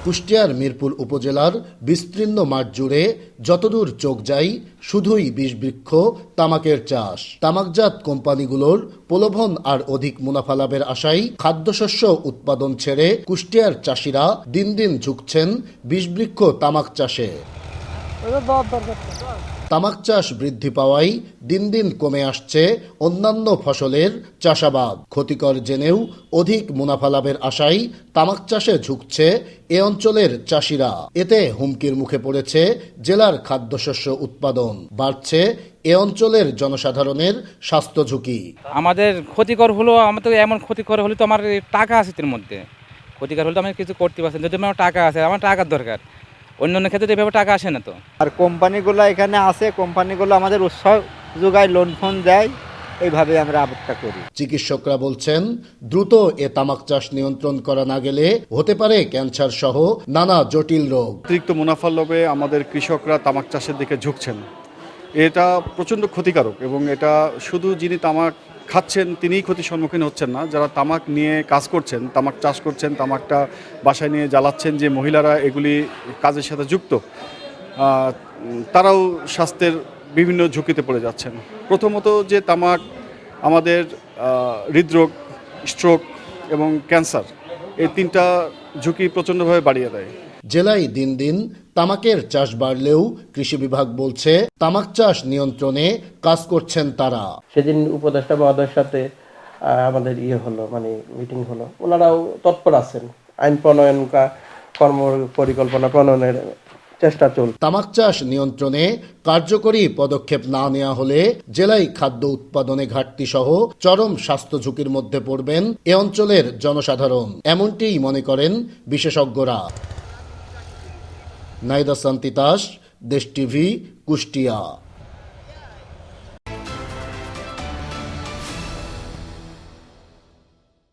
কুষ্টিয়ার মিরপুর উপজেলার বিস্তীর্ণ মাঠ জুড়ে যতদূর চোখ যায় শুধুই বিষবৃক্ষ, তামাকের চাষ। তামাকজাত কোম্পানিগুলোর প্রলোভন আর অধিক মুনাফা লাভের আশায় খাদ্যশস্য উৎপাদন ছেড়ে কুষ্টিয়ার চাষিরা দিন দিন ঝুঁকছেন বিষবৃক্ষ তামাক চাষে। তামাক চাষ বৃদ্ধি পাওয়ায় দিন দিন কমে আসছে অন্যান্য ফসলের চাষাবাদ। ক্ষতিকর জেনেও অধিক মুনাফা লাভের আশায় তামাক চাষে ঝুঁকছে এ অঞ্চলের চাষিরা। এতে হুমকির মুখে পড়েছে জেলার খাদ্যশস্য উৎপাদন, বাড়ছে এ অঞ্চলের জনসাধারণের স্বাস্থ্য ঝুঁকি। আমাদের ক্ষতিকর হলো, আমাদের এমন ক্ষতিকর হলে তো আমার টাকা আছে এর মধ্যে। ক্ষতিকর হলে তো আমি কিছু করতে পারছি না, যদি আমার টাকা আছে, আমার টাকার দরকার। অন্য অন্য ক্ষেত্রে এভাবে টাকা আসে না তো। আর কোম্পানিগুলো এখানে আছে, কোম্পানিগুলো আমাদের উৎসাহ যোগায়, লোন ফোন দেয়, এইভাবে আমরা আবাদটা করি। চিকিৎসকরা বলছেন, দ্রুত এ তামাক চাষ নিয়ন্ত্রণ করা না গেলে হতে পারে ক্যান্সার সহ নানা জটিল রোগ। অতিরিক্ত মুনাফার লোভে আমাদের কৃষকরা তামাক চাষের দিকে ঝুঁকছেন। এটা প্রচণ্ড ক্ষতিকারক এবং এটা শুধু যিনি তামাক খাচ্ছেন তিনিই ক্ষতির সম্মুখীন হচ্ছেন না, যারা তামাক নিয়ে কাজ করছেন, তামাক চাষ করছেন, তামাকটা বাসায় নিয়ে জ্বালাচ্ছেন, যে মহিলারা এগুলি কাজের সাথে যুক্ত, তারাও স্বাস্থ্যের বিভিন্ন ঝুঁকিতে পড়ে যাচ্ছেন। প্রথমত যে তামাক আমাদের হৃদরোগ, স্ট্রোক এবং ক্যান্সার, এই তিনটা ঝুঁকি প্রচণ্ডভাবে বাড়িয়ে দেয়। জেলায় দিন দিন তামাকের চাষ বাড়লেও কৃষি বিভাগ বলছে তামাক চাষ নিয়ন্ত্রণে কাজ করছেন তারা। সেদিন উপদেষ্টা মহোদয়ের সাথে আমাদের হলো, মিটিং হলো, ওনারাও তৎপর আছেন। আইন প্রণয়ন, কর্ম পরিকল্পনা প্রণয়নের চেষ্টা চলছে। তামাক চাষ নিয়ন্ত্রণে কার্যকরী পদক্ষেপ না নেওয়া হলে জেলায় খাদ্য উৎপাদনে ঘাটতি সহ চরম স্বাস্থ্য ঝুঁকির মধ্যে পড়বেন এ অঞ্চলের জনসাধারণ, এমনটিই মনে করেন বিশেষজ্ঞরা। নাইদা সান্তিতাস, দেশ টিভি, কুষ্টিয়া।